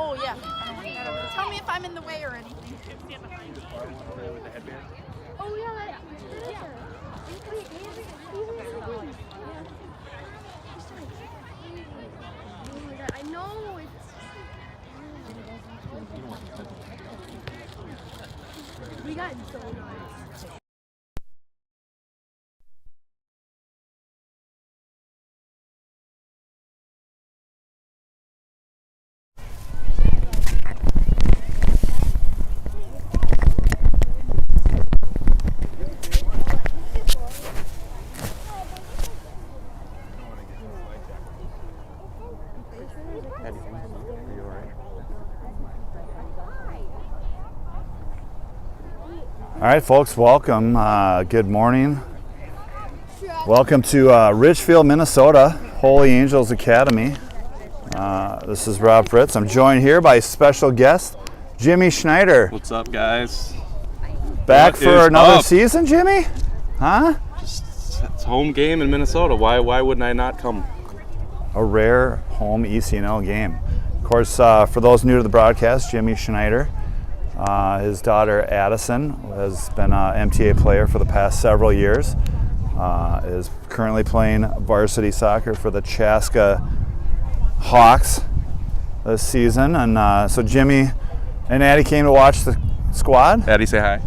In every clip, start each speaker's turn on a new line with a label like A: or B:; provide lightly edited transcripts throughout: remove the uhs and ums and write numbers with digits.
A: Oh, yeah. Tell me if I'm in the way or anything. Oh, yeah. I know. We got donuts.
B: All right, folks, welcome. Good morning. Welcome to Richfield, Minnesota, Holy Angels Academy. This is Rob Fritz. I'm joined here by special guest, Jimmy Schneider.
C: What's up, guys?
B: Back for another season, Jimmy? Huh?
C: It's home game in Minnesota. Why wouldn't I not come?
B: A rare home ECNL game. Of course, for those new to the broadcast, Jimmy Schneider. His daughter Addison has been an MTA player for the past several years. Is currently playing varsity soccer for the Chaska Hawks this season. And so Jimmy and Addie came to watch the squad.
C: Addie, say hi.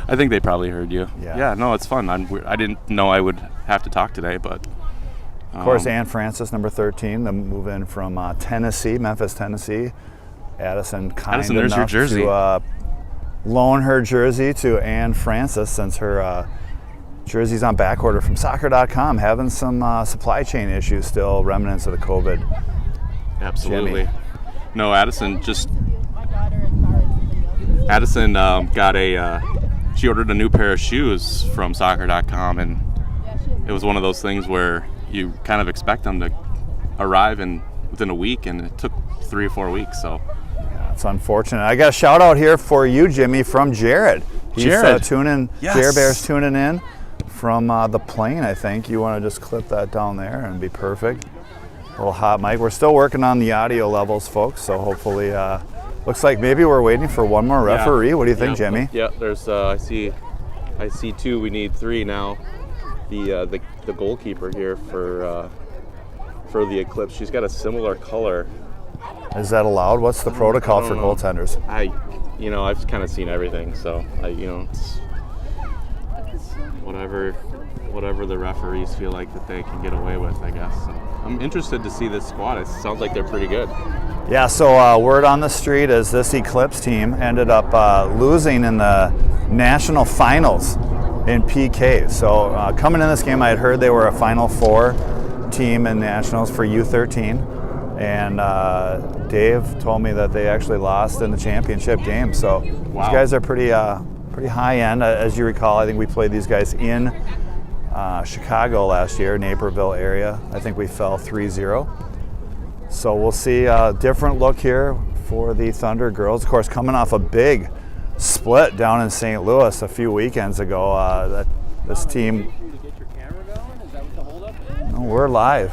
C: I think they probably heard you. Yeah, no, it's fun. I didn't know I would have to talk today, but...
B: Of course, Ann Francis, number 13, the move in from Tennessee, Memphis, Tennessee. Addison,
C: there's your jersey.
B: To loan her jersey to Ann Francis since her jersey's on back order from soccer.com, having some supply chain issues still, remnants of the COVID.
C: Absolutely. Jimmy. No, Addison got she ordered a new pair of shoes from soccer.com, and it was one of those things where you kind of expect them to arrive within a week, and it took 3 or 4 weeks. So
B: yeah, it's unfortunate. I got a shout out here for you, Jimmy, from Jared. He's tuning. Yes. Jared Bear's tuning in from the plane. I think you want to just clip that down there and be perfect. A little hot mic. We're still working on the audio levels, folks. So hopefully, looks like maybe we're waiting for one more referee. What do you think, Jimmy?
C: Yeah, there's. I see 2. We need 3 now. The goalkeeper here for the Eclipse, she's got a similar color.
B: Is that allowed? What's the protocol for goaltenders?
C: I've kind of seen everything, so it's whatever the referees feel like that they can get away with, I guess. So I'm interested to see this squad. It sounds like they're pretty good.
B: Yeah. So word on the street is this Eclipse team ended up losing in the national finals in PK. So coming in this game, I had heard they were a Final Four team in nationals for U13, and Dave told me that they actually lost in the championship game. So These guys are pretty high end. As you recall, I think we played these guys in Chicago last year, Naperville area. I think we fell 3-0. So we'll see a different look here for the Thunder girls. Of course, coming off a big split down in St. Louis a few weekends ago. This team. No, we're live.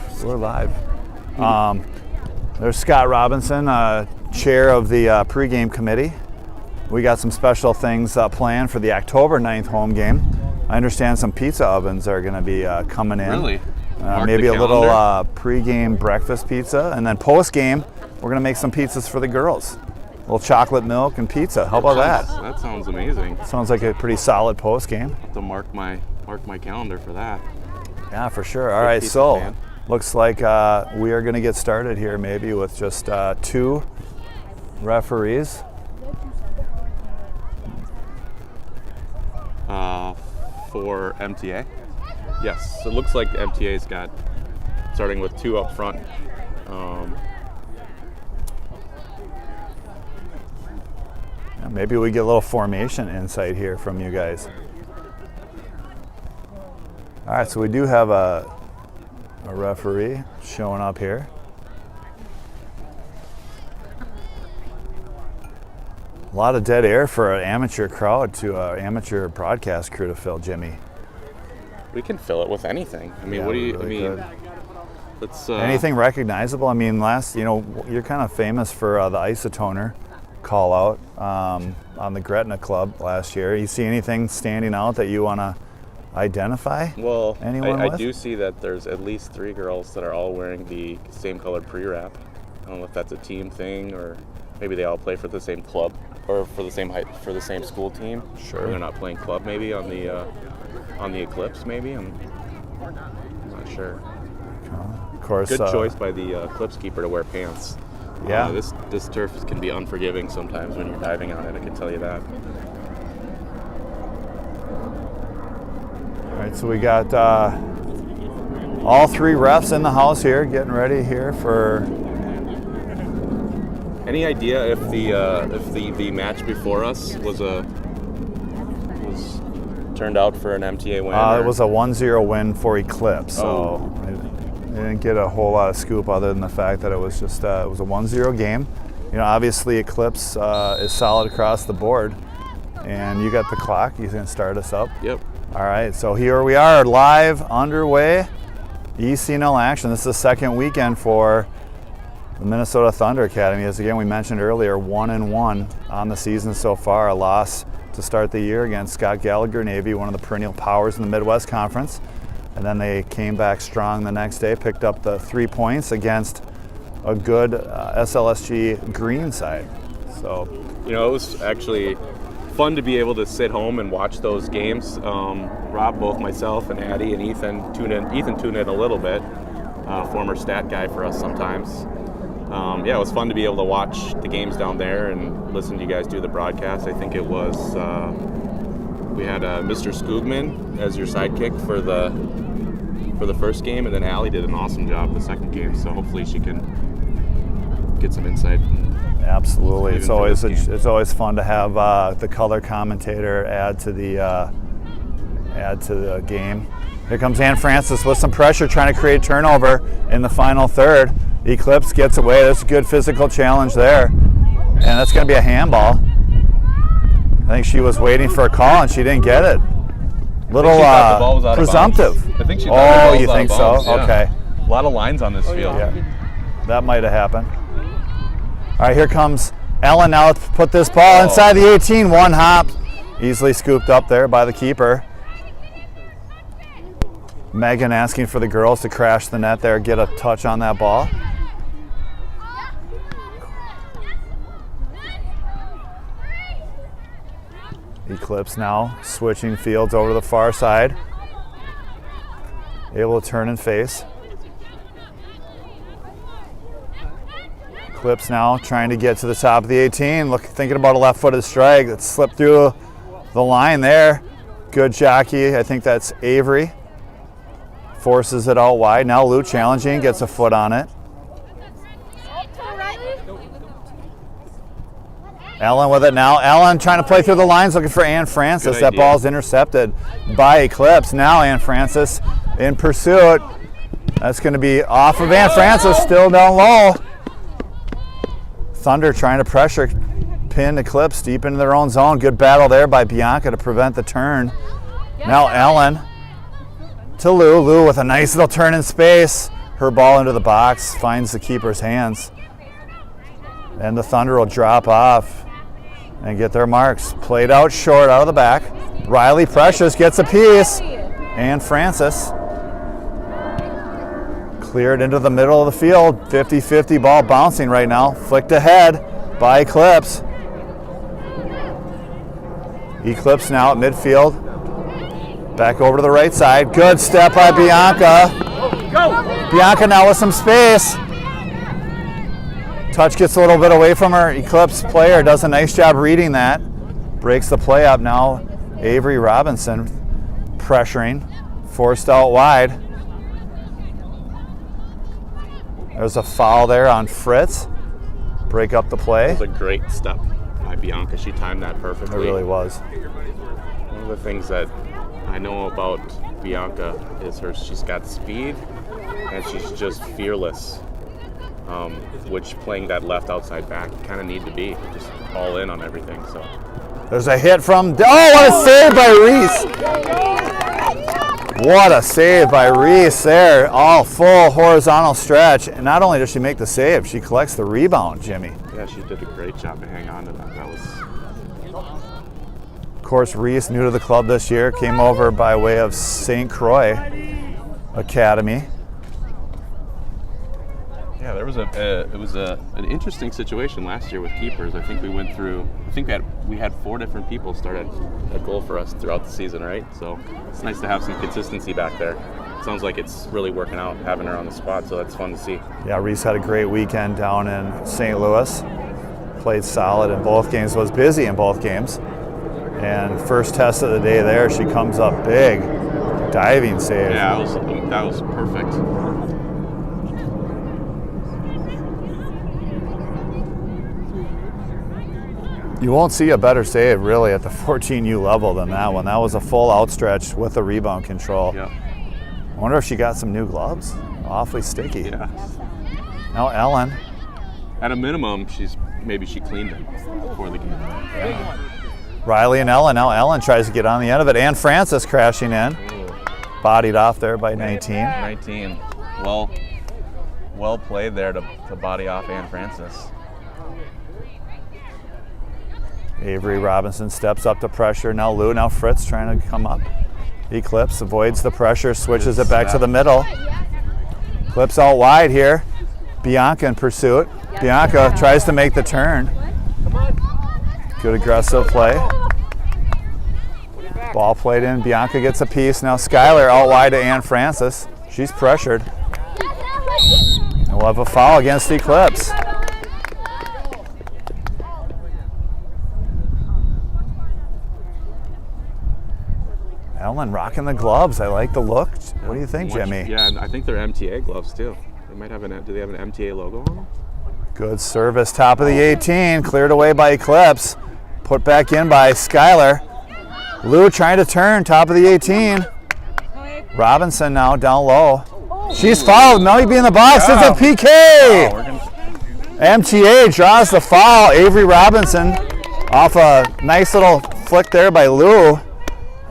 B: There's Scott Robinson, chair of the pregame committee. We got some special things planned for the October 9th home game. I understand some pizza ovens are going to be coming in.
C: Really?
B: Maybe a little pregame breakfast pizza, and then post-game, we're going to make some pizzas for the girls. A little chocolate milk and pizza. How about that?
C: That sounds amazing.
B: Sounds like a pretty solid post game.
C: I'll have to mark my calendar for that.
B: Yeah, for sure. All right, so looks like we are going to get started here maybe with just 2 referees.
C: For MTA? Yes, it looks like the MTA's got, starting with 2 up front.
B: Maybe we get a little formation insight here from you guys. All right, so we do have a referee showing up here. A lot of dead air for an amateur crowd to an amateur broadcast crew to fill, Jimmy.
C: We can fill it with anything. I mean,
B: yeah,
C: what do you?
B: Really
C: I mean,
B: could.
C: It's
B: Anything recognizable? I mean, you're kind of famous for the isotoner call out on the Gretna Club last year. You see anything standing out that you want to identify?
C: Well,
B: I
C: do see that there's at least 3 girls that are all wearing the same colored pre-wrap. I don't know if that's a team thing or maybe they all play for the same club or for the same school team.
B: Sure.
C: Or they're not playing club maybe on the Eclipse maybe. I'm not sure.
B: Of course.
C: Good choice by the Eclipse keeper to wear pants.
B: Yeah.
C: This turf can be unforgiving sometimes when you're diving on it, I can tell you that.
B: All right, so we got all 3 refs in the house here, getting ready here for.
C: Any idea if the match before us was turned out for an MTA win?
B: It was a 1-0 win for Eclipse, so I didn't get a whole lot of scoop other than the fact that it was just it was a 1-0 game. Obviously Eclipse is solid across the board, and you got the clock. You can start us up.
C: Yep.
B: All right, so here we are, live, underway, ECNL action. This is the second weekend for the Minnesota Thunder Academy. As again we mentioned earlier, 1-1 on the season so far. A loss to start the year against Scott Gallagher Navy, one of the perennial powers in the Midwest Conference. And then they came back strong the next day, picked up the 3 points against a good SLSG green side. So,
C: it was actually fun to be able to sit home and watch those games. Rob, both myself and Addie and Ethan tuned in a little bit. Former stat guy for us sometimes. It was fun to be able to watch the games down there and listen to you guys do the broadcast. I think it was we had Mr. Skoogman as your sidekick for the first game, and then Allie did an awesome job the second game. So hopefully she can get some insight.
B: Absolutely, it's always fun to have the color commentator add to the game. Here comes Ann Francis with some pressure, trying to create turnover in the final third. Eclipse gets away. That's a good physical challenge there, and that's going to be a handball. I think she was waiting for a call and she didn't get it. Little presumptive.
C: I think she thought the ball was
B: you think
C: out of
B: so?
C: bounds, yeah.
B: Okay.
C: A lot of lines on this field.
B: Yeah, that might have happened. All right, here comes Ellen now to put this ball inside the 18. One hop, easily scooped up there by the keeper. Megan asking for the girls to crash the net there, get a touch on that ball. Eclipse now switching fields over to the far side. Able to turn and face. Eclipse now trying to get to the top of the 18. Thinking about a left-footed strike that slipped through the line there. Good jockey. I think that's Avery. Forces it out wide. Now Lou challenging, gets a foot on it. Ellen with it now. Ellen trying to play through the lines, looking for Ann Francis. That ball's intercepted by Eclipse. Now Ann Francis in pursuit. That's going to be off of Ann Francis, still down low. Thunder trying to pressure, pin Eclipse deep into their own zone. Good battle there by Bianca to prevent the turn. Now Ellen to Lou. Lou with a nice little turn in space. Her ball into the box, finds the keeper's hands. And the Thunder will drop off and get their marks. Played out short, out of the back. Riley Precious gets a piece. Ann Francis cleared into the middle of the field. 50-50 ball bouncing right now. Flicked ahead by Eclipse. Eclipse now at midfield. Back over to the right side. Good step by Bianca. Bianca now with some space. Touch gets a little bit away from her. Eclipse player does a nice job reading that. Breaks the play up now. Avery Robinson pressuring. Forced out wide. There's a foul there on Fritz. Break up the play.
C: That was a great step by Bianca. She timed that perfectly.
B: It really was.
C: One of the things that I know about Bianca is she's got speed and she's just fearless, which playing that left outside back you kind of need to be, just all in on everything. So
B: there's a hit from, what a save by Reese. What a save by Reese there. All full horizontal stretch. And not only does she make the save, she collects the rebound, Jimmy.
C: Yeah, she did a great job to hang on to that. That was...
B: Of course, Reese, new to the club this year, came over by way of St. Croix Academy.
C: Yeah, there was an interesting situation last year with keepers. I think we went through. I think we had 4 different people start at goal for us throughout the season, right? So it's nice to have some consistency back there. Sounds like it's really working out having her on the spot, so that's fun to see.
B: Yeah, Reese had a great weekend down in St. Louis. Played solid in both games. Was busy in both games. And first test of the day there, she comes up big, diving save.
C: Yeah, that was perfect.
B: You won't see a better save really at the 14U level than that one. That was a full outstretch with a rebound control.
C: Yeah.
B: I wonder if she got some new gloves. Awfully sticky.
C: Yeah.
B: Now Ellen.
C: At a minimum, maybe she cleaned it before the game.
B: Yeah. Riley and Ellen. Now Ellen tries to get on the end of it. And Francis crashing in. Bodied off there by 19.
C: 19. Well played there to body off Ann Francis.
B: Avery Robinson steps up to pressure. Now Lou, now Fritz trying to come up. Eclipse avoids the pressure, switches it back to the middle. Eclipse out wide here. Bianca in pursuit. Bianca tries to make the turn. Good aggressive play. Ball played in. Bianca gets a piece. Now Skylar out wide to Ann Francis. She's pressured. And we'll have a foul against Eclipse. Ellen rocking the gloves. I like the look. What do you think, Jimmy?
C: Yeah, I think they're MTA gloves too. They might have do they have an MTA logo on them?
B: Good service, top of the 18, cleared away by Eclipse. Put back in by Skylar. Lou trying to turn, top of the 18. Robinson now down low. She's fouled, Melly in the box, it's a PK! MTA draws the foul, Avery Robinson off a nice little flick there by Lou.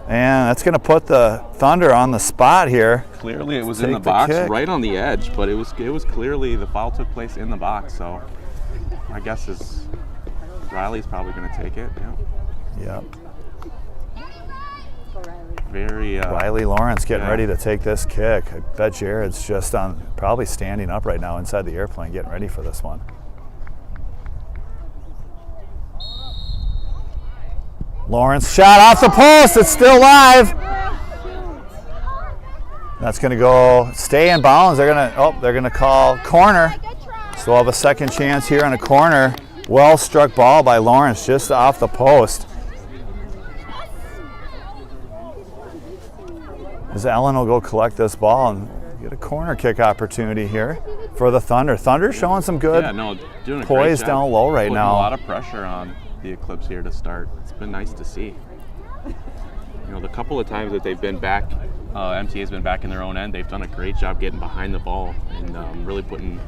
B: And that's going to put the Thunder on the spot here.
C: Clearly it was in the box, right on the edge, but it was clearly the foul took place in the box. So my guess is Riley's probably going to take it. Yeah.
B: Yep.
C: Very.
B: Riley Lawrence getting ready to take this kick. I bet Jared's just probably standing up right now inside the airplane, getting ready for this one. Lawrence shot off the post. It's still live. That's going to go stay in bounds. They're going to call corner. So we'll have a second chance here on a corner. Well struck ball by Lawrence just off the post. As Ellen will go collect this ball and get a corner kick opportunity here for the Thunder. Thunder showing some good
C: doing a
B: poise
C: great job.
B: down low right now.
C: A lot of pressure on the Eclipse here to start. It's been nice to see. You know, the couple of times that they've been back, MTA's been back in their own end, they've done a great job getting behind the ball and really putting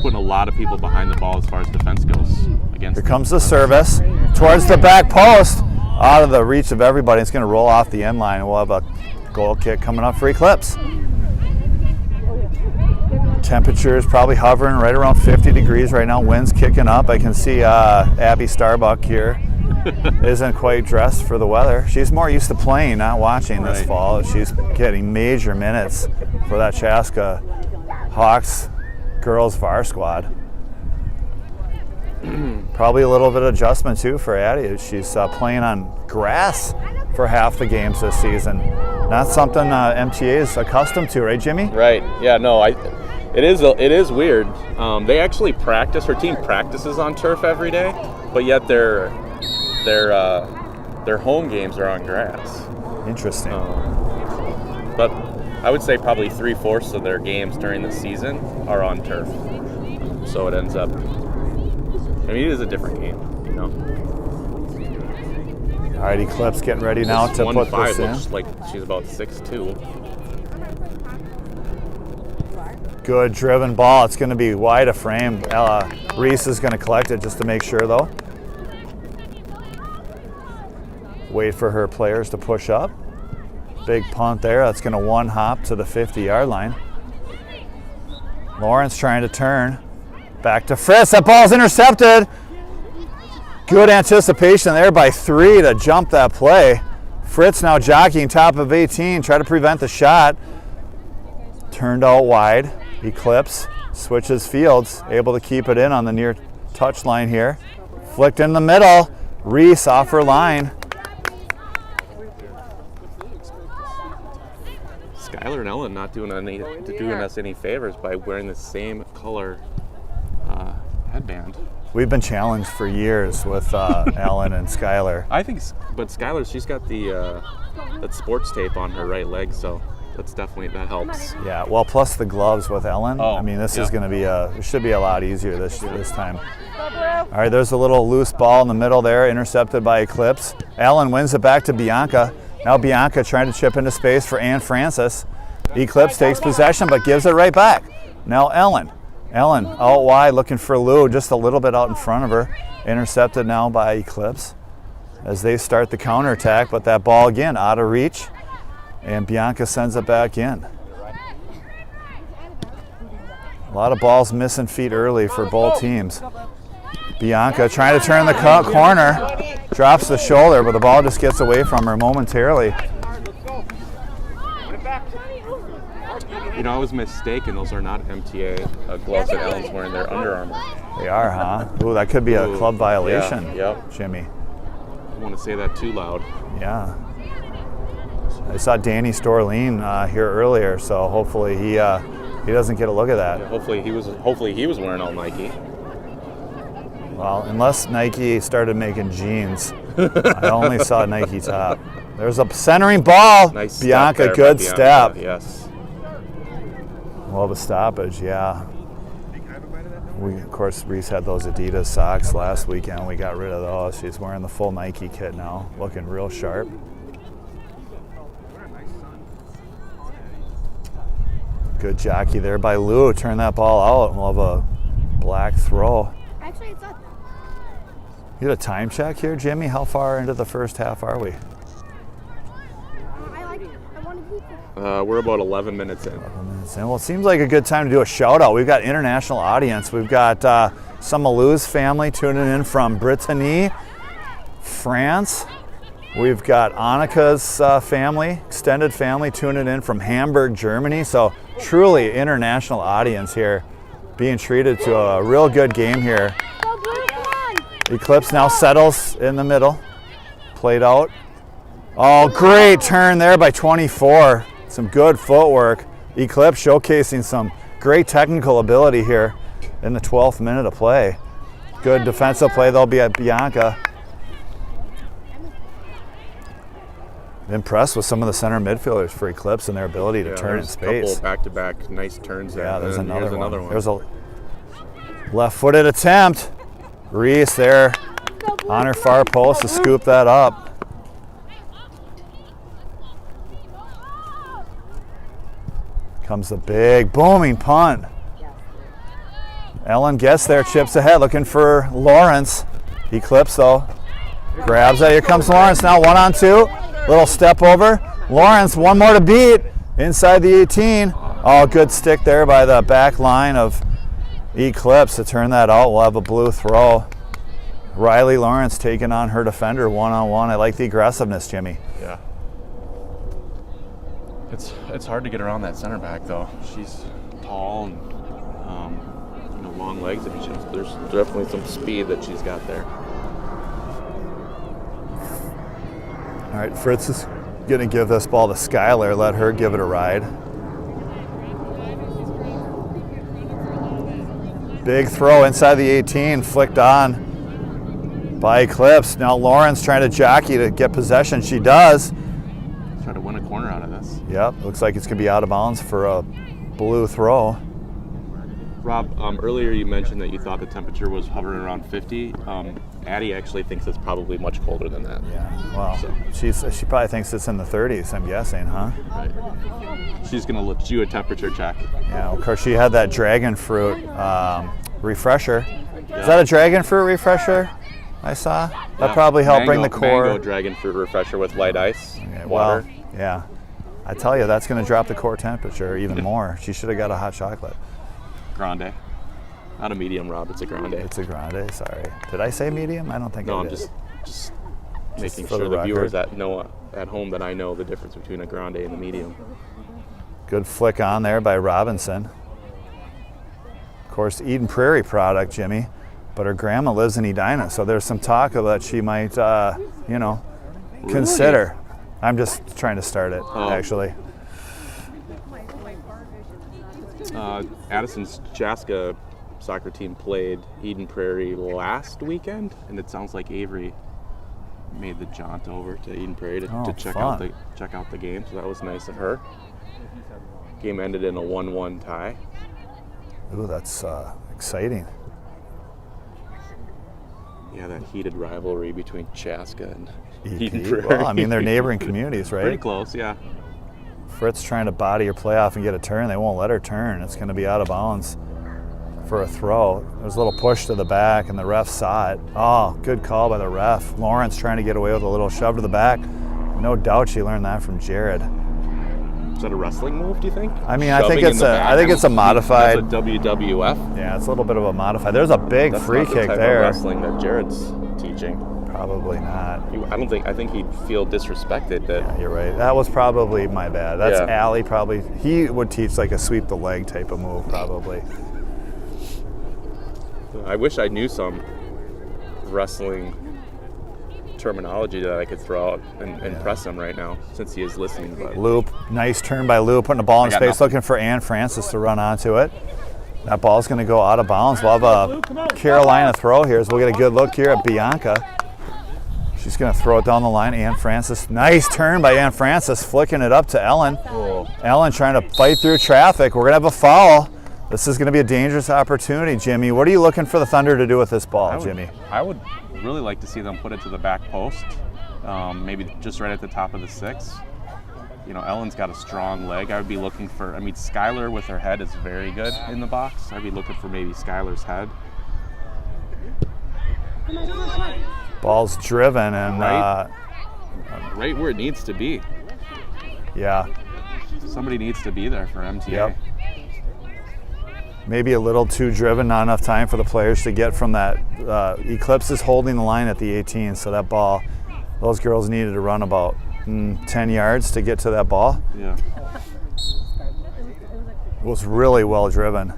C: a lot of people behind the ball as far as defense goes. Here
B: comes the service towards the back post, out of the reach of everybody. It's going to roll off the end line, and we'll have a goal kick coming up for Eclipse. Temperature is probably hovering right around 50 degrees right now. Wind's kicking up. I can see Abby Starbuck here isn't quite dressed for the weather. She's more used to playing, not watching this fall. She's getting major minutes for that Chaska Hawks girls VAR squad. Probably a little bit of adjustment too for Addie. She's playing on grass for half the games this season. Not something MTA is accustomed to, right, Jimmy?
C: Right. Yeah. No. It is weird. They actually practice. Her team practices on turf every day, but yet their home games are on grass.
B: Interesting.
C: But I would say probably 3/4 of their games during the season are on turf. So it ends up. I mean, it is a different game, you know.
B: All right, Eclipse getting ready now to put this in.
C: Looks like she's about 6'2".
B: Good driven ball. It's going to be wide of frame. Reese is going to collect it just to make sure, though. Wait for her players to push up. Big punt there. That's going to one hop to the 50-yard line. Lawrence trying to turn. Back to Fritz. That ball's intercepted. Good anticipation there by 3 to jump that play. Fritz now jockeying top of 18. Try to prevent the shot. Turned out wide. Eclipse switches fields. Able to keep it in on the near touch line here. Flicked in the middle. Reese off her line.
C: Skylar and Ellen not doing us any favors by wearing the same color headband.
B: We've been challenged for years with Ellen and Skylar.
C: I think, but Skylar, she's got the that sports tape on her right leg, so that helps.
B: Yeah, well, plus the gloves with Ellen.
C: Oh,
B: I mean, this is going to be it should be a lot easier this time. All right, there's a little loose ball in the middle there, intercepted by Eclipse. Ellen wins it back to Bianca. Now Bianca trying to chip into space for Ann Francis. Eclipse takes possession but gives it right back. Now Ellen out wide looking for Lou, just a little bit out in front of her. Intercepted now by Eclipse as they start the counterattack, but that ball again out of reach, and Bianca sends it back in. A lot of balls missing feet early for both teams. Bianca trying to turn the corner, drops the shoulder, but the ball just gets away from her momentarily.
C: You know, I was mistaken. Those are not MTA gloves that Ellen's wearing. They're Under Armour.
B: They are, huh? Ooh, that could be a club violation.
C: Yeah, yep.
B: Jimmy.
C: I don't want to say that too loud.
B: Yeah. I saw Danny Storlene here earlier, so hopefully he doesn't get a look at that.
C: Yeah, hopefully he was wearing all Nike.
B: Well, unless Nike started making jeans, I only saw Nike top. There's a centering ball.
C: Nice
B: Bianca,
C: step
B: good
C: Bianca.
B: step.
C: Yes.
B: Well, the stoppage, yeah. Of course, Reese had those Adidas socks last weekend. We got rid of those. She's wearing the full Nike kit now, looking real sharp. Good jockey there by Lou. Turn that ball out, and we'll have a black throw.
A: Actually, it's not.
B: You had a time check here, Jimmy? How far into the first half are we?
A: I want to beat this.
C: We're about 11 minutes in.
B: 11 minutes in. Well, it seems like a good time to do a shout out. We've got international audience. We've got some of Lou's family tuning in from Brittany, France. We've got Annika's family, extended family, tuning in from Hamburg, Germany. So truly international audience here, being treated to a real good game here.
A: Go Blue, come on.
B: Eclipse now settles in the middle, played out. Oh, great turn there by 24. Some good footwork. Eclipse showcasing some great technical ability here in the 12th minute of play. Good defensive play, they'll be at Bianca. Impressed with some of the center midfielders for Eclipse and their ability to turn in space.
C: A couple back-to-back nice turns there.
B: Yeah, there's another one.
C: one.
B: There's a left-footed attempt. Reese there on her far post to scoop that up. Comes the big booming punt. Ellen gets there, chips ahead, looking for Lawrence. Eclipse though, grabs it. Here comes Lawrence now, 1-on-2. Little step over. Lawrence, one more to beat inside the 18. Oh, good stick there by the back line of Eclipse to turn that out. We'll have a blue throw. Riley Lawrence taking on her defender one-on-one. I like the aggressiveness, Jimmy.
C: Yeah. It's hard to get around that center back though. She's tall and long legs, and there's definitely some speed that she's got there.
B: All right, Fritz is going to give this ball to Skylar. Let her give it a ride. Big throw inside the 18, flicked on by Eclipse. Now Lawrence trying to jockey to get possession. She does.
C: Try to win a corner out of this.
B: Yep, looks like it's going to be out of bounds for a blue throw.
C: Rob, earlier you mentioned that you thought the temperature was hovering around 50. Addie actually thinks it's probably much colder than that.
B: Yeah, well, she probably thinks it's in the 30s, I'm guessing, huh?
C: Right. She's going to let you a temperature check.
B: Yeah, of course she had that dragon fruit refresher.
C: Yeah.
B: Is that a dragon fruit refresher I saw? That probably helped bring the core.
C: Mango dragon fruit refresher with light ice,
B: Okay,
C: water.
B: well, yeah. I tell you, that's going to drop the core temperature even more. She should have got a hot chocolate.
C: Grande. Not a medium, Rob. It's a grande.
B: It's a grande, sorry. Did I say medium? I don't think I did.
C: No, I'm just making
B: for
C: sure
B: the
C: the viewers
B: record.
C: that know at home that I know the difference between a grande and a medium.
B: Good flick on there by Robinson. Of course, Eden Prairie product, Jimmy, but her grandma lives in Edina, so there's some talk of that she might, consider. I'm just trying to start it, actually.
C: Addison's Chaska soccer team played Eden Prairie last weekend, and it sounds like Avery made the jaunt over to Eden Prairie to check out the game. So that was nice of her. Game ended in a 1-1 tie.
B: Ooh, that's exciting.
C: Yeah, that heated rivalry between Chaska and Eden
B: EP.
C: Prairie.
B: Well, I mean, they're neighboring communities, right?
C: Pretty close, yeah.
B: Fritz trying to body her playoff and get a turn. They won't let her turn. It's going to be out of bounds for a throw. There was a little push to the back, and the ref saw it. Oh, good call by the ref. Lawrence trying to get away with a little shove to the back. No doubt she learned that from Jared.
C: Is that a wrestling move, do you think?
B: I mean, I think it's a modified.
C: That's a WWF.
B: Yeah, it's a little bit of a modified. There's a big
C: That's
B: free
C: not the
B: kick
C: type
B: there.
C: Of wrestling that Jared's teaching.
B: Probably not.
C: I think he'd feel disrespected that.
B: Yeah, you're right. That was probably my bad. That's
C: Yeah.
B: Allie probably. He would teach like a sweep the leg type of move probably.
C: I wish I knew some wrestling terminology that I could throw out and press him right now, since he is listening. But
B: Loop, nice turn by Loop, putting the ball in
C: got
B: space,
C: nothing.
B: looking for Ann Francis to run onto it. That ball's going to go out of bounds. We'll have a Carolina throw here, so we'll get a good look here at Bianca. She's going to throw it down the line. Ann Francis, nice turn by Ann Francis, flicking it up to Ellen.
C: Oh.
B: Ellen trying to fight through traffic. We're going to have a foul. This is going to be a dangerous opportunity, Jimmy. What are you looking for the Thunder to do with this ball, Jimmy?
C: I would really like to see them put it to the back post, maybe just right at the top of the 6. You know, Ellen's got a strong leg. I would be looking for, Skylar with her head is very good in the box. I'd be looking for maybe Skylar's head.
B: Ball's driven and
C: right where it needs to be.
B: Yeah.
C: Somebody needs to be there for MTA.
B: Yep. Maybe a little too driven, not enough time for the players to get from that. Eclipse is holding the line at the 18, so that ball, those girls needed to run about 10 yards to get to that ball.
C: Yeah.
B: It was really well driven.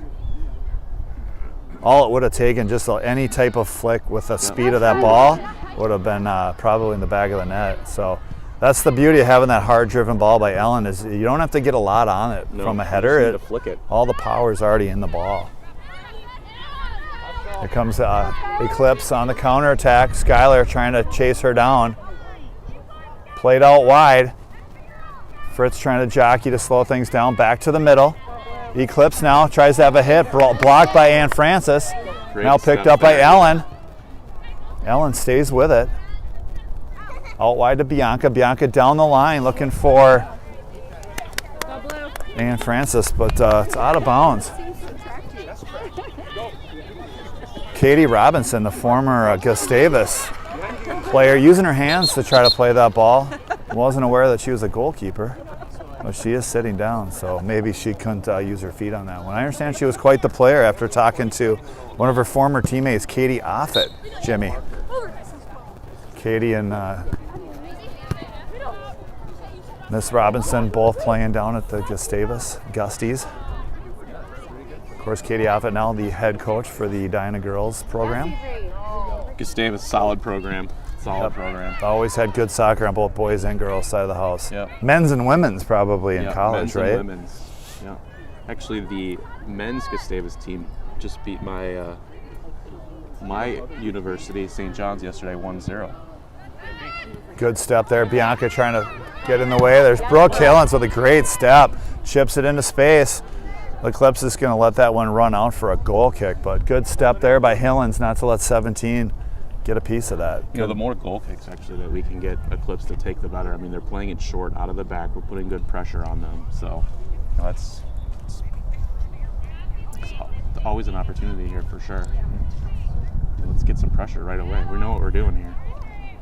B: All it would have taken, just any type of flick with the speed of that ball, would have been probably in the back of the net. So that's the beauty of having that hard-driven ball by Ellen, is you don't have to get a lot on it from a header.
C: You just need to flick it.
B: All the power is already in the ball. Here comes Eclipse on the counterattack. Skylar trying to chase her down. Played out wide. Fritz trying to jockey to slow things down. Back to the middle. Eclipse now tries to have a hit. Blocked by Ann Francis.
C: Great
B: Now picked
C: step
B: up by
C: there.
B: Ellen. Ellen stays with it. Out wide to Bianca. Bianca down the line looking for Ann Francis, but it's out of bounds. Katie Robinson, the former Gustavus player, using her hands to try to play that ball. Wasn't aware that she was a goalkeeper, but she is sitting down, so maybe she couldn't use her feet on that one. I understand she was quite the player after talking to one of her former teammates, Katie Offit, Jimmy. Katie and Miss Robinson both playing down at the Gusties. Of course, Katie Offit now the head coach for the Edina girls program.
C: Gustavus, solid program. Solid program.
B: Always had good soccer on both boys and girls side of the house.
C: Yep.
B: Men's and women's probably in college,
C: men's
B: right?
C: And women's. Yeah. Actually, the men's Gustavus team just beat my my university, St. John's, yesterday 1-0.
B: Good step there. Bianca trying to get in the way. There's Brooke Hillens with a great step. Chips it into space. Eclipse is going to let that one run out for a goal kick, but good step there by Hillens not to let 17 get a piece of that.
C: You know, the more goal kicks actually that we can get Eclipse to take, the better. I mean, they're playing it short out of the back. We're putting good pressure on them. So you know, it's always an opportunity here for sure. Let's get some pressure right away. We know what we're doing here.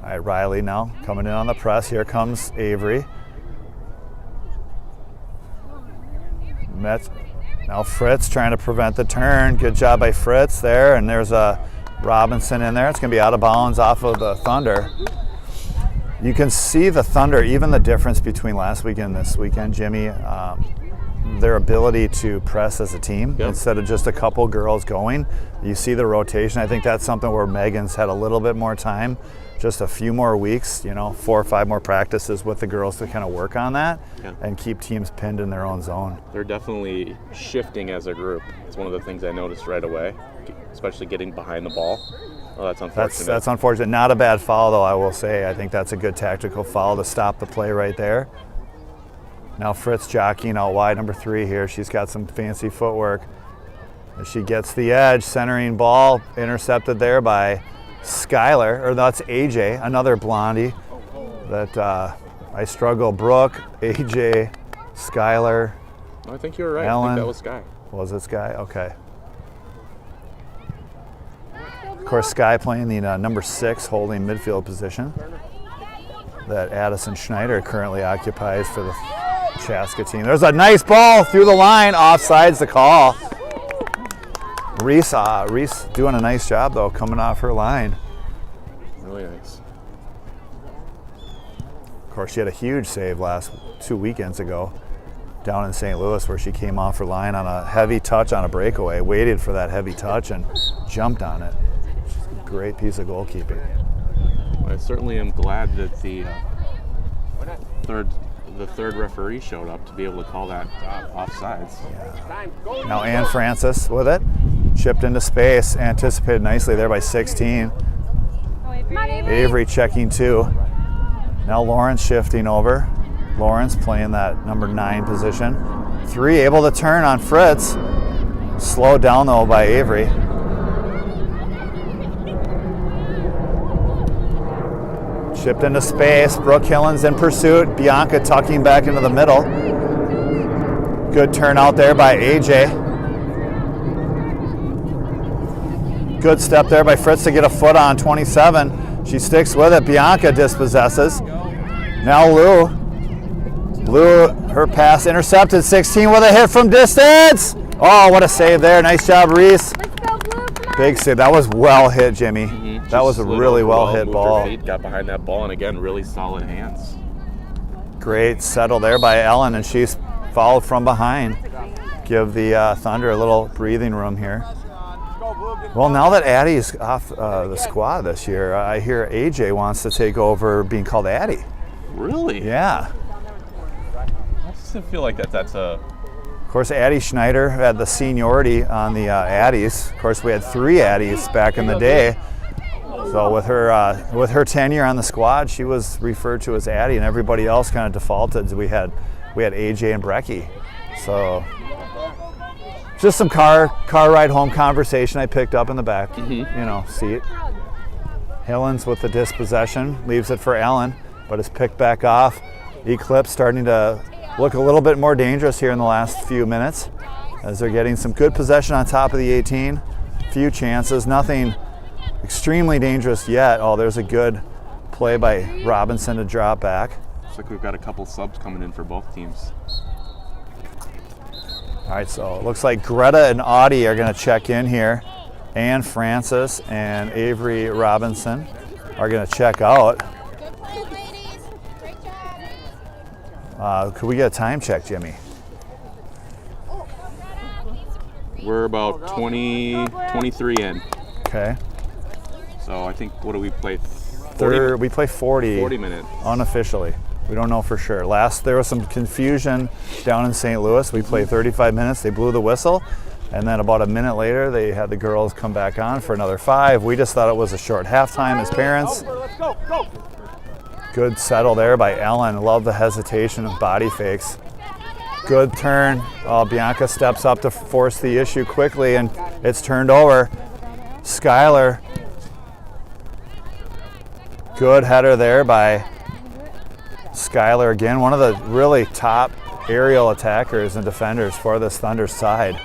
B: All right, Riley now coming in on the press. Here comes Avery. Now Fritz trying to prevent the turn. Good job by Fritz there. And there's a Robinson in there. It's going to be out of bounds off of the Thunder. You can see the Thunder, even the difference between last weekend and this weekend, Jimmy, their ability to press as a team instead of just a couple girls going. You see the rotation. I think that's something where Megan's had a little bit more time, just a few more weeks, 4 or 5 more practices with the girls to kind of work on that and keep teams pinned in their own zone.
C: They're definitely shifting as a group. It's one of the things I noticed right away, especially getting behind the ball. Oh, that's unfortunate.
B: That's unfortunate. Not a bad foul, though, I will say. I think that's a good tactical foul to stop the play right there. Now Fritz jockeying out wide, number 3 here. She's got some fancy footwork. As she gets the edge, centering ball, intercepted there by Skylar, or that's AJ, another blondie that I struggle. Brooke, AJ, Skylar.
C: I think you were right.
B: Ellen.
C: I think that was Sky.
B: Was it Sky? Okay. Of course, Sky playing the number 6 holding midfield position that Addison Schneider currently occupies for the Chaska team. There's a nice ball through the line. Offside's the call. Reese doing a nice job, though, coming off her line.
C: Really nice.
B: Of course, she had a huge save 2 weekends ago down in St. Louis where she came off her line on a heavy touch on a breakaway, waited for that heavy touch and jumped on it. Great piece of goalkeeping.
C: Well, I certainly am glad that the third referee showed up to be able to call that offsides.
B: Yeah. Now Ann Francis with it. Chipped into space, anticipated nicely there by 16. Avery checking 2. Now Lawrence shifting over. Lawrence playing that number 9 position. 3 able to turn on Fritz. Slowed down though by Avery. Chipped into space. Brooke Hillen's in pursuit. Bianca tucking back into the middle. Good turn out there by AJ. Good step there by Fritz to get a foot on 27. She sticks with it. Bianca dispossesses. Now Lou, her pass intercepted. 16 with a hit from distance. Oh, what a save there. Nice job, Reese. Big save. That was well hit, Jimmy. Mm-hmm. That was a really well hit ball.
C: Her feet, got behind that ball, and again, really solid hands.
B: Great settle there by Ellen, and she's followed from behind. Give the Thunder a little breathing room here. Well, now that Addie's off the squad this year, I hear AJ wants to take over being called Addie.
C: Really?
B: Yeah.
C: I just feel like that's a...
B: Of course, Addie Schneider had the seniority on the Addies. Of course, we had 3 Addies back in the day. So with her tenure on the squad, she was referred to as Addie, and everybody else kind of defaulted. We had AJ and Brecky. So just some car ride home conversation I picked up in the back, seat. Hillens with the dispossession, leaves it for Ellen, but is picked back off. Eclipse starting to look a little bit more dangerous here in the last few minutes as they're getting some good possession on top of the 18. Few chances, nothing extremely dangerous yet. Oh, there's a good play by Robinson to drop back.
C: Looks like we've got a couple subs coming in for both teams.
B: All right, so it looks like Greta and Audie are going to check in here. Ann Francis and Avery Robinson are going to check out. Could we get a time check, Jimmy?
C: We're about 23 in.
B: Okay.
C: So I think, what do we play?
B: We play 40
C: minutes.
B: Unofficially. We don't know for sure. There was some confusion down in St. Louis. We played 35 minutes. They blew the whistle. And then about a minute later, they had the girls come back on for another 5. We just thought it was a short halftime as parents. Good settle there by Ellen. Love the hesitation of body fakes. Good turn. Bianca steps up to force the issue quickly, and it's turned over. Skylar. Good header there by Skylar again. One of the really top aerial attackers and defenders for this Thunder side.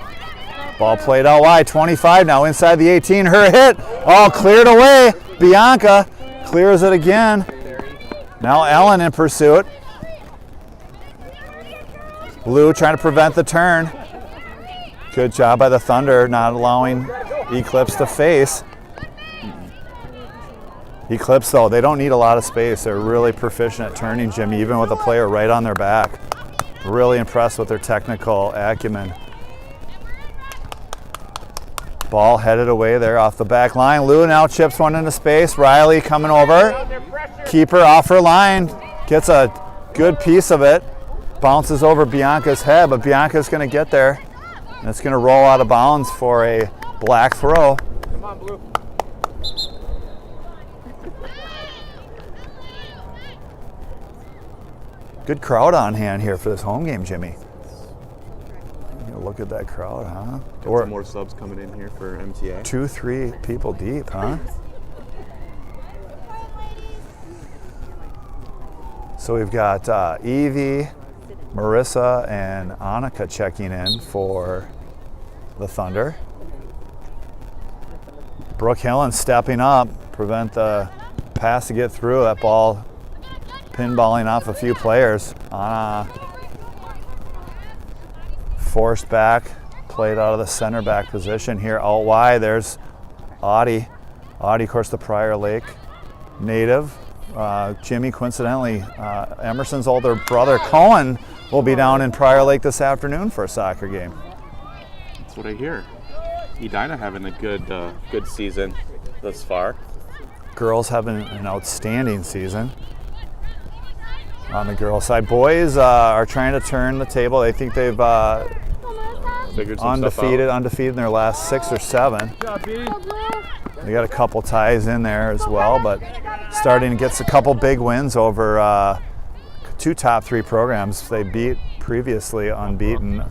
B: Ball played out wide. 25 now inside the 18. Her hit. All cleared away. Bianca clears it again. Now Ellen in pursuit. Lou trying to prevent the turn. Good job by the Thunder not allowing Eclipse to face. Eclipse, though, they don't need a lot of space. They're really proficient at turning, Jimmy, even with a player right on their back. Really impressed with their technical acumen. Ball headed away there off the back line. Lou now chips one into space. Riley coming over. Keeper off her line. Gets a good piece of it. Bounces over Bianca's head, but Bianca's going to get there. And it's going to roll out of bounds for a black throw.
D: Come on, Blue.
B: Good crowd on hand here for this home game, Jimmy. Look at that crowd, huh?
C: Got some more subs coming in here for MTA.
B: 2-3 people deep, huh? So we've got Evie, Marissa, and Annika checking in for the Thunder. Brooke Hillen stepping up, prevent the pass to get through. That ball pinballing off a few players. Forced back, played out of the center back position here. Out wide, there's Audie. Audie, of course, the Prior Lake native. Jimmy, coincidentally, Emerson's older brother, Cohen, will be down in Prior Lake this afternoon for a soccer game.
C: That's what I hear. Edina having a good season thus far.
B: Girls having an outstanding season on the girls' side. Boys are trying to turn the table. They think they've
C: Figured some stuff out.
B: undefeated in their last 6 or 7. They got a couple ties in there as well, but starting to get a couple big wins over 2 top 3 programs. They beat previously unbeaten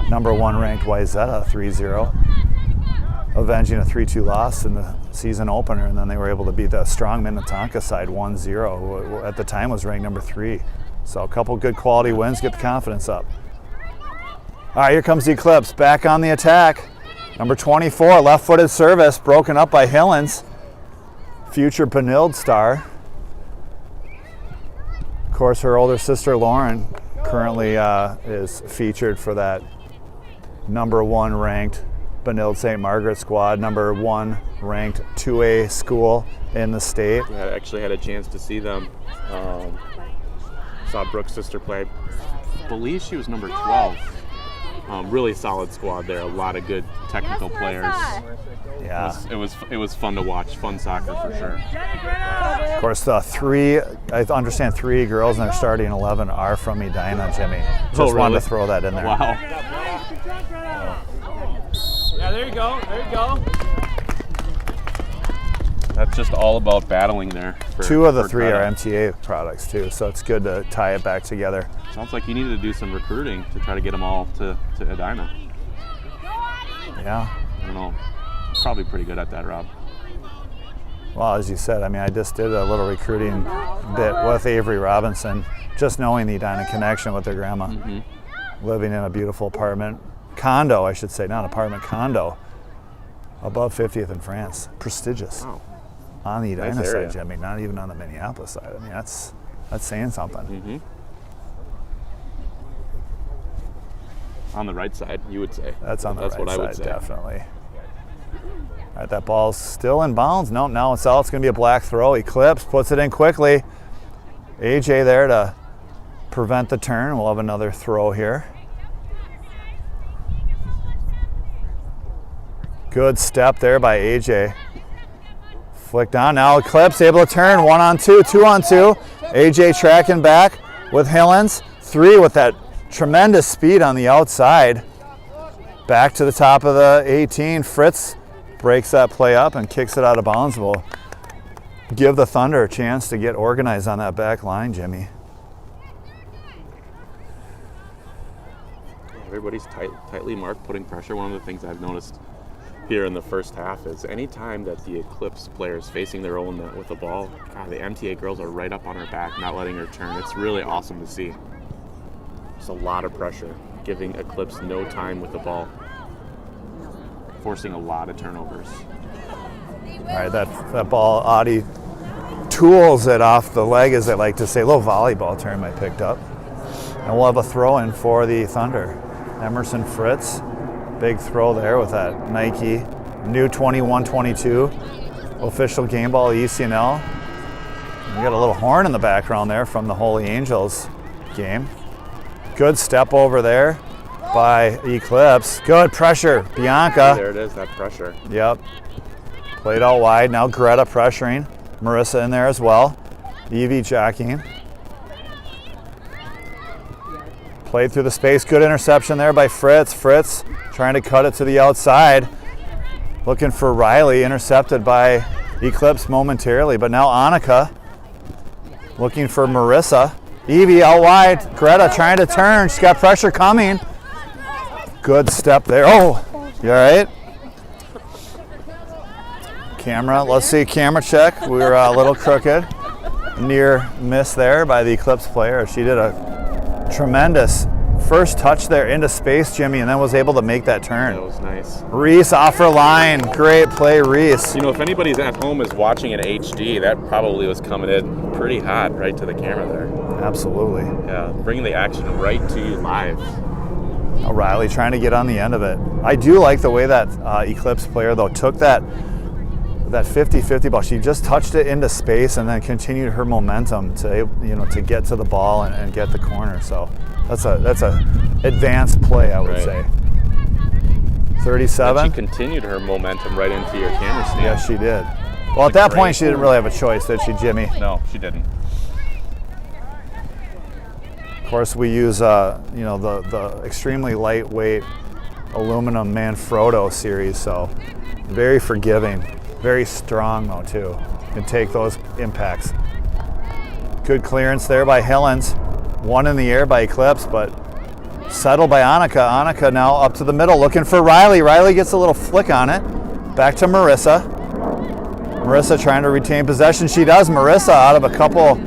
B: number 1 ranked Wayzata 3-0, avenging a 3-2 loss in the season opener, and then they were able to beat the strong Minnetonka side 1-0, who at the time was ranked number 3. So a couple good quality wins, get the confidence up. All right, here comes the Eclipse, back on the attack. Number 24, left-footed service, broken up by Hillens, future Benilde star. Of course, her older sister Lauren currently is featured for that number 1 ranked Benilde St. Margaret squad, number 1 ranked 2A school in the state.
C: Yeah, I actually had a chance to see them. Saw Brooke's sister play. I believe she was number 12. Really solid squad there. A lot of good technical players.
B: Yeah,
C: it was fun to watch. Fun soccer for sure.
B: Of course, the 3, I understand 3 girls in their starting 11 are from Edina, Jimmy. Just wanted to throw that in there.
C: Wow.
D: Yeah, there you go. There you go.
C: That's just all about battling there.
B: 2 of the 3 are MTA products too, so it's good to tie it back together.
C: Sounds like you needed to do some recruiting to try to get them all to Edina.
B: Yeah.
C: I don't know. Probably pretty good at that, Rob.
B: Well, as you said, I mean, I just did a little recruiting bit with Avery Robinson, just knowing the Edina connection with their grandma.
C: Mm-hmm.
B: Living in a beautiful apartment, condo, I should say, not apartment, condo, above 50th in France. Prestigious.
C: Wow.
B: On the Edina
C: Nice area.
B: side, Jimmy, not even on the Minneapolis side. I mean, that's saying something.
C: Mm-hmm. On the right side, you would say.
B: That's on the
C: That's
B: right
C: what I would
B: side,
C: say.
B: definitely. All right, that ball's still in bounds. No, now it's out. It's going to be a black throw. Eclipse puts it in quickly. AJ there to prevent the turn. We'll have another throw here. Good step there by AJ. Flicked on. Now Eclipse able to turn. 1-on-2, 2-on-2. AJ tracking back with Hillens. 3 with that tremendous speed on the outside. Back to the top of the 18. Fritz breaks that play up and kicks it out of bounds. Will give the Thunder a chance to get organized on that back line, Jimmy.
C: Everybody's tightly marked, putting pressure. One of the things I've noticed here in the first half is any time that the Eclipse player is facing their own net with the ball, God, the MTA girls are right up on her back, not letting her turn. It's really awesome to see. Just a lot of pressure, giving Eclipse no time with the ball, forcing a lot of turnovers.
B: All right, that ball, Audie tools it off the leg, as they like to say. A little volleyball term I picked up. And we'll have a throw in for the Thunder. Emerson Fritz Big throw there with that Nike new 21-22 official game ball ECNL. We got a little horn in the background there from the Holy Angels game. Good step over there by Eclipse. Good pressure, Bianca.
C: There it is, that pressure.
B: Yep. Played out wide. Now Greta pressuring. Marissa in there as well. Evie jockeying. Played through the space. Good interception there by Fritz. Fritz trying to cut it to the outside. Looking for Riley. Intercepted by Eclipse momentarily. But now Annika looking for Marissa. Evie out wide. Greta trying to turn. She's got pressure coming. Good step there. Oh, you all right? Camera. Let's see. Camera check. We were a little crooked. Near miss there by the Eclipse player. She did a tremendous first touch there into space, Jimmy, and then was able to make that turn.
C: That was nice.
B: Reese off her line. Great play, Reese.
C: You know, if anybody's at home is watching in HD, that probably was coming in pretty hot right to the camera there.
B: Absolutely.
C: Yeah, bringing the action right to you live.
B: O'Reilly trying to get on the end of it. I do like the way that Eclipse player, though, took that 50-50 ball. She just touched it into space and then continued her momentum to get to the ball and get the corner. So that's a advanced play, I would say. 37.
C: And she continued her momentum right into your camera stand.
B: Yes, she did. Well, at that point, she didn't really have a choice, did she, Jimmy?
C: No, she didn't.
B: Of course, we use the extremely lightweight aluminum Manfrotto series, so very forgiving, very strong though too. Can take those impacts. Good clearance there by Hillens. One in the air by Eclipse, but settled by Annika. Annika now up to the middle, looking for Riley. Riley gets a little flick on it. Back to Marissa. Marissa trying to retain possession. She does. Marissa out of a couple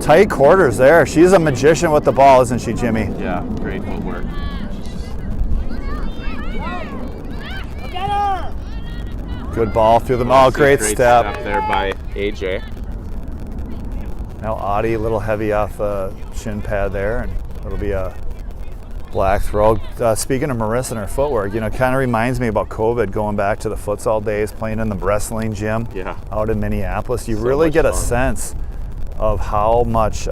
B: tight quarters there. She's a magician with the ball, isn't she, Jimmy?
C: Yeah, great footwork.
B: Good ball through the ball. Great step
C: there by AJ.
B: Now Audie a little heavy off the shin pad there, and it'll be a black throw. Speaking of Marissa and her footwork, kind of reminds me about COVID, going back to the futsal days, playing in the wrestling gym out in Minneapolis. You really get a sense of how much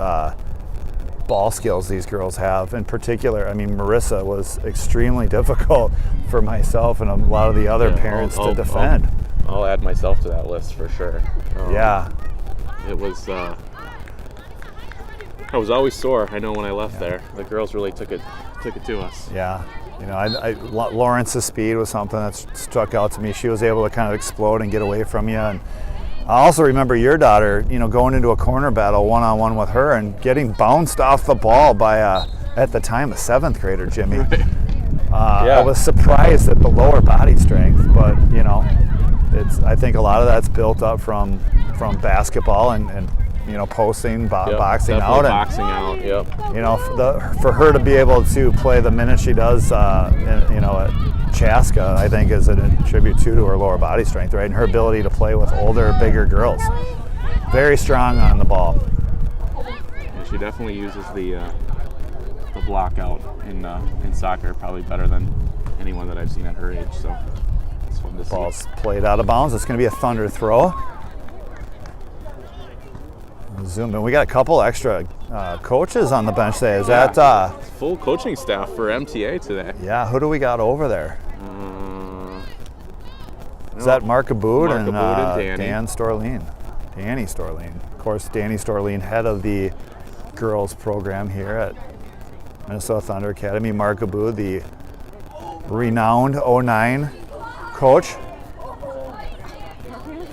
B: ball skills these girls have. In particular, I mean, Marissa was extremely difficult for myself and a lot of the other parents to defend.
C: I'll add myself to that list for sure. It was, I was always sore. I know when I left there, the girls really took it to us.
B: Yeah, Lawrence's speed was something that struck out to me. She was able to kind of explode and get away from you. And I also remember your daughter, going into a corner battle one-on-one with her and getting bounced off the ball by, at the time, a 7th grader, Jimmy.
C: Right.
B: I was surprised at the lower body strength, but, I think a lot of that's built up from basketball and posting, boxing out.
C: Boxing out, yep.
B: For her to be able to play the minute she does, at Chaska, I think is a tribute to her lower body strength, right? And her ability to play with older, bigger girls. Very strong on the ball.
C: Yeah, she definitely uses the block out in soccer probably better than anyone that I've seen at her age. So it's fun to see.
B: Ball's played out of bounds. It's going to be a Thunder throw. Zoom in. We got a couple extra coaches on the bench today. Is that
C: full coaching staff for MTA today?
B: Yeah. Who do we got over there? Is that Mark Abood and Dan Storleen? Danny Storleen. Of course, Danny Storleen, head of the girls program here at Minnesota Thunder Academy. Mark Abood, the renowned 09 coach.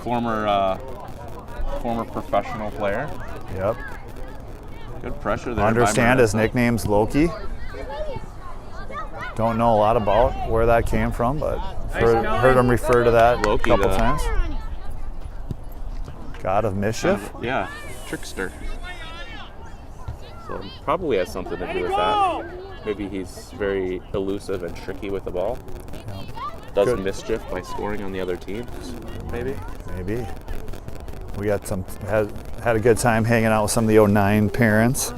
C: Former professional player.
B: Yep.
C: Good pressure there.
B: Understand his nickname's Loki. Don't know a lot about where that came from, but heard him refer to that
C: Loki,
B: a couple times. God of mischief?
C: Yeah, trickster. So probably has something to do with that. Maybe he's very elusive and tricky with the ball.
B: Yep.
C: Does mischief by scoring on the other team, maybe?
B: Maybe. We got had a good time hanging out with some of the 09 parents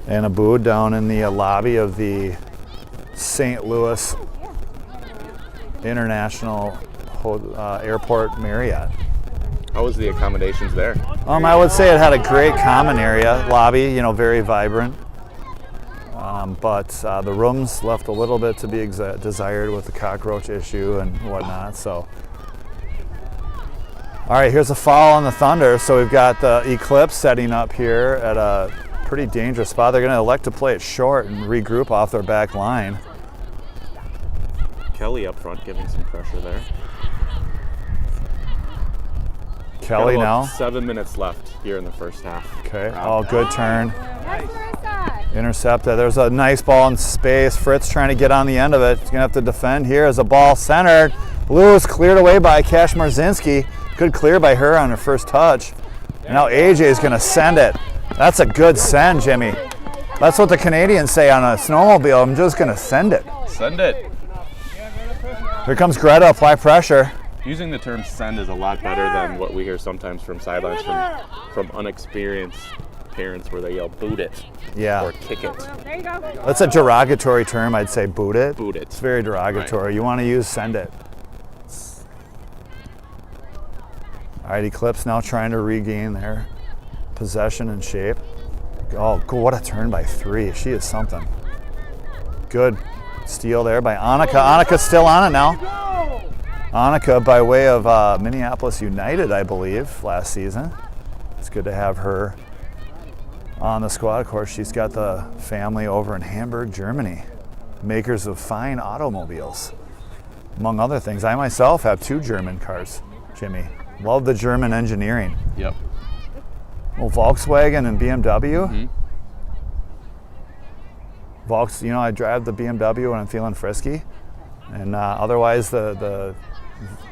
B: and Abood down in the lobby of the St. Louis International Airport Marriott.
C: How was the accommodations there?
B: I would say it had a great common area, lobby, very vibrant. But the rooms left a little bit to be desired with the cockroach issue and whatnot. So, all right, here's a foul on the Thunder. So we've got the Eclipse setting up here at a pretty dangerous spot. They're going to elect to play it short and regroup off their back line.
C: Kelly up front giving some pressure there.
B: Kelly now.
C: 7 minutes left here in the first half.
B: Okay, good turn. Intercepted. There's a nice ball in space. Fritz trying to get on the end of it. He's going to have to defend here as a ball centered. Loose, cleared away by Kash Marzinski. Good clear by her on her first touch. And now AJ is going to send it. That's a good send, Jimmy. That's what the Canadians say on a snowmobile. I'm just going to send it.
C: Send it.
B: Here comes Greta, apply pressure.
C: Using the term send is a lot better than what we hear sometimes from sidelines from unexperienced parents where they yell boot it or kick it.
A: There you go.
B: That's a derogatory term, I'd say boot it.
C: Boot it.
B: It's very derogatory. Right. You want to use send it. All right, Eclipse now trying to regain their possession and shape. Oh, what a turn by 3. She is something. Good steal there by Annika. Annika's still on it now. Annika by way of Minneapolis United, I believe, last season. It's good to have her on the squad. Of course, she's got the family over in Hamburg, Germany, makers of fine automobiles, among other things. I myself have 2 German cars, Jimmy. Love the German engineering.
C: Yep.
B: Well, Volkswagen and BMW.
C: Mm-hmm.
B: I drive the BMW when I'm feeling frisky, and otherwise the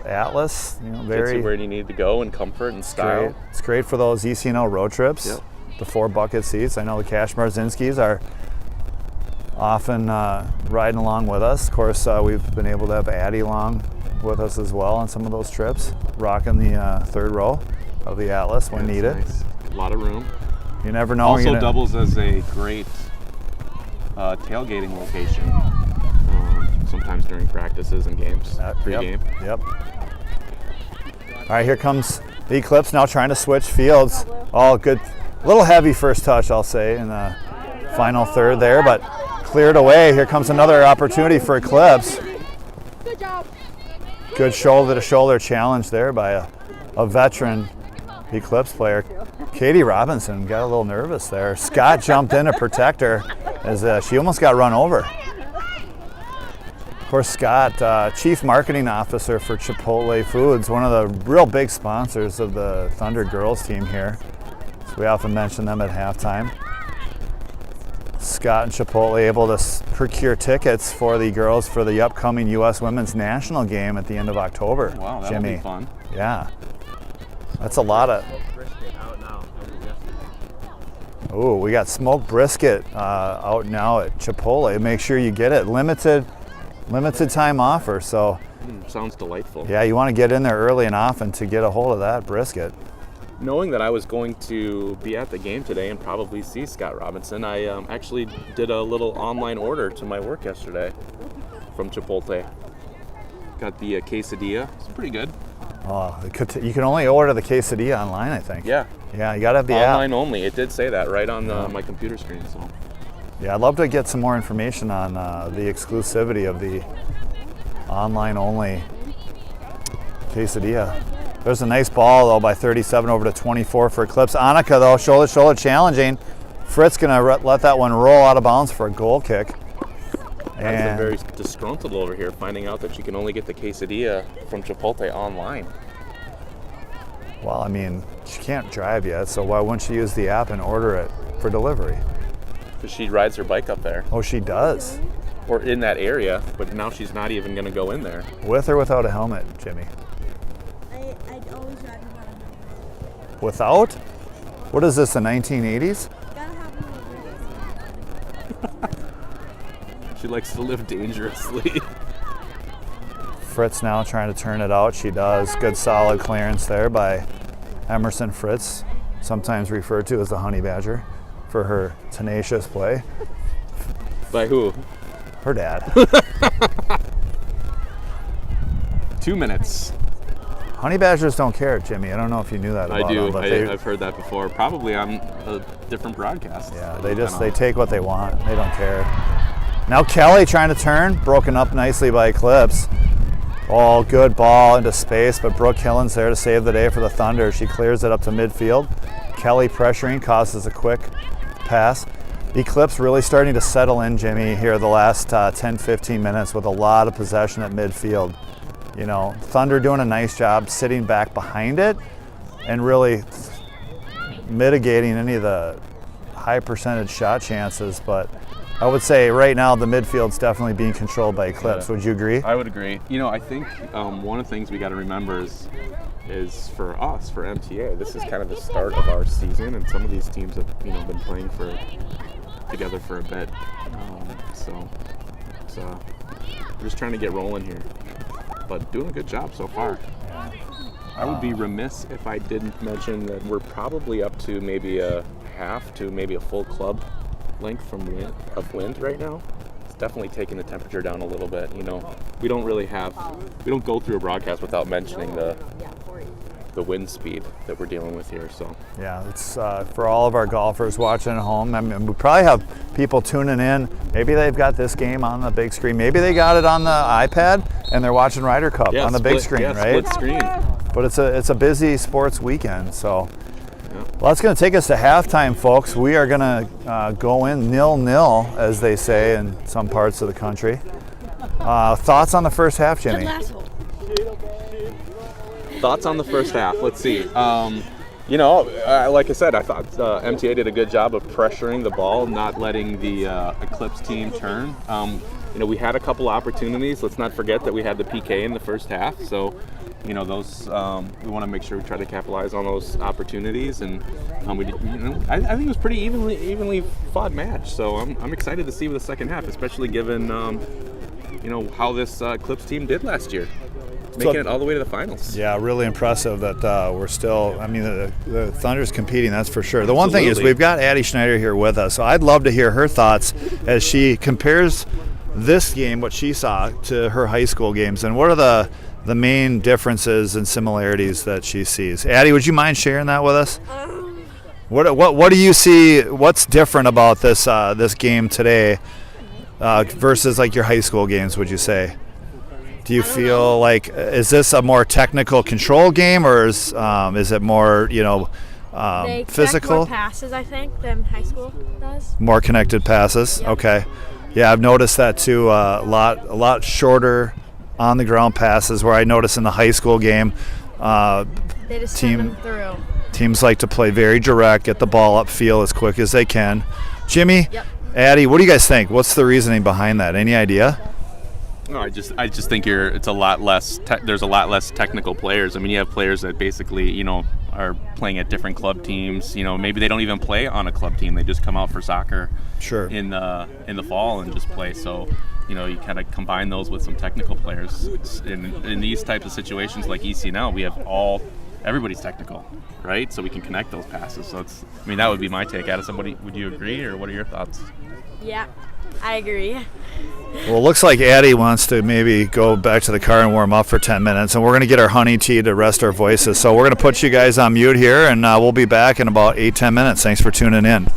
B: Atlas, very
C: gets you where you need to go in comfort and style.
B: It's great for those ECNL road trips.
C: Yep.
B: The 4 bucket seats. I know the Kash Marzinskis are often riding along with us. Of course, we've been able to have Addie along with us as well on some of those trips, rocking the 3rd row of the Atlas when needed.
C: Nice. A lot of room.
B: You never know.
C: Also doubles as a great tailgating location. Sometimes during practices and games, pre-game.
B: Yep. All right, here comes the Eclipse now trying to switch fields. Oh, good. A little heavy first touch, I'll say, in the final third there, but cleared away. Here comes another opportunity for Eclipse.
A: Good job.
B: Good shoulder-to-shoulder challenge there by a veteran Eclipse player. Katie Robinson got a little nervous there. Scott jumped in to protect her as she almost got run over. Of course, Scott, Chief Marketing Officer for Chipotle Foods, one of the real big sponsors of the Thunder girls team here. So we often mention them at halftime. Scott and Chipotle able to procure tickets for the girls for the upcoming U.S. Women's National Game at the end of October.
C: Wow, that'll
B: Jimmy.
C: be fun.
B: Yeah. That's a lot of... Oh, we got smoked brisket out now at Chipotle. Make sure you get it. Limited time offer, so
C: sounds delightful.
B: Yeah, you want to get in there early and often to get a hold of that brisket.
C: Knowing that I was going to be at the game today and probably see Scott Robinson, I actually did a little online order to my work yesterday from Chipotle. Got the quesadilla. It's pretty good.
B: Oh, you can only order the quesadilla online, I think.
C: Yeah.
B: Yeah, you got to have the app.
C: Online only. It did say that right on my computer screen. So.
B: Yeah, I'd love to get some more information on the exclusivity of the online-only quesadilla. There's a nice ball, though, by 37 over to 24 for Eclipse. Annika, though, shoulder challenging. Fritz going to let that one roll out of bounds for a goal kick.
C: I'm very disgruntled over here, finding out that you can only get the quesadilla from Chipotle online.
B: Well, I mean, she can't drive yet, so why wouldn't she use the app and order it for delivery?
C: Because she rides her bike up there.
B: Oh, she does?
C: Or in that area, but now she's not even going to go in there.
B: With or without a helmet, Jimmy?
A: I'd always ride without a helmet.
B: Without? What is this, the 1980s?
A: Gotta have one.
C: She likes to live dangerously.
B: Fritz now trying to turn it out. She does. Good solid clearance there by Emerson Fritz, sometimes referred to as the Honey Badger, for her tenacious play.
C: By who?
B: Her dad.
C: 2 minutes.
B: Honey badgers don't care, Jimmy. I don't know if you knew that about
C: I do.
B: them, but
C: I've heard that before. Probably on a different broadcast.
B: yeah, they take what they want. They don't care. Now Kelly trying to turn, broken up nicely by Eclipse. Oh, good ball into space, but Brooke Hillen's there to save the day for the Thunder. She clears it up to midfield. Kelly pressuring, causes a quick pass. Eclipse really starting to settle in, Jimmy, here the last 10-15 minutes with a lot of possession at midfield. You know, Thunder doing a nice job sitting back behind it and really mitigating any of the high percentage shot chances. But I would say right now the midfield's definitely being controlled by Eclipse. Would you agree?
C: I would agree. You know, I think one of the things we got to remember is for us, for MTA, this is kind of the start of our season, and some of these teams have been playing together for a bit. So we're just trying to get rolling here, but doing a good job so far. I would be remiss if I didn't mention that we're probably up to maybe a half to maybe a full club length of wind right now. It's definitely taking the temperature down a little bit. You know, we don't go through a broadcast without mentioning the wind speed that we're dealing with here. So
B: yeah, it's for all of our golfers watching at home. I mean, we probably have people tuning in. Maybe they've got this game on the big screen. Maybe they got it on the iPad and they're watching Ryder Cup on the big screen, right?
C: Split screen.
B: But it's a busy sports weekend, so. Well, that's going to take us to halftime, folks. We are going to go in 0-0, as they say in some parts of the country. Thoughts on the first half, Jimmy?
C: Thoughts on the first half? Let's see. Like I said, I thought MTA did a good job of pressuring the ball, not letting the Eclipse team turn. We had a couple opportunities. Let's not forget that we had the PK in the first half. So, those we want to make sure we try to capitalize on those opportunities. And we did. I think it was pretty evenly fought match. So I'm excited to see the second half, especially given how this Eclipse team did last year. Making it all the way to the finals. Yeah,
B: really impressive that we're still, the Thunder's competing, that's for sure. The one thing is we've got Addie Schneider here with us, so I'd love to hear her thoughts as she compares this game, what she saw, to her high school games, and what are the main differences and similarities that she sees. Addie, would you mind sharing that with us? What do you see, what's different about this game today versus like your high school games, would you say? Do you feel like, is this a more technical control game, or is it more,
A: they
B: physical?
A: More passes, I think, than high school does.
B: More connected passes. Yep. Okay. Yeah, I've noticed that too. A lot shorter on the ground passes. Where I notice in the high school game,
A: they just send them through.
B: Teams like to play very direct, get the ball upfield as quick as they can. Jimmy,
A: yep.
B: Addie, what do you guys think? What's the reasoning behind that? Any idea?
C: No, I just think it's a lot less. There's a lot less technical players. I mean, you have players that basically, are playing at different club teams. Maybe they don't even play on a club team. They just come out for soccer. Sure. In the fall and just play. So, you kind of combine those with some technical players. In these types of situations like ECNL, we have everybody's technical, right? So we can connect those passes. So that would be my take. Addison, would you agree, or what are your thoughts?
A: Yeah, I agree.
B: Well, it looks like Addie wants to maybe go back to the car and warm up for 10 minutes, and we're going to get our honey tea to rest our voices. So we're going to put you guys on mute here, and we'll be back in about 8-10 minutes. Thanks for tuning in.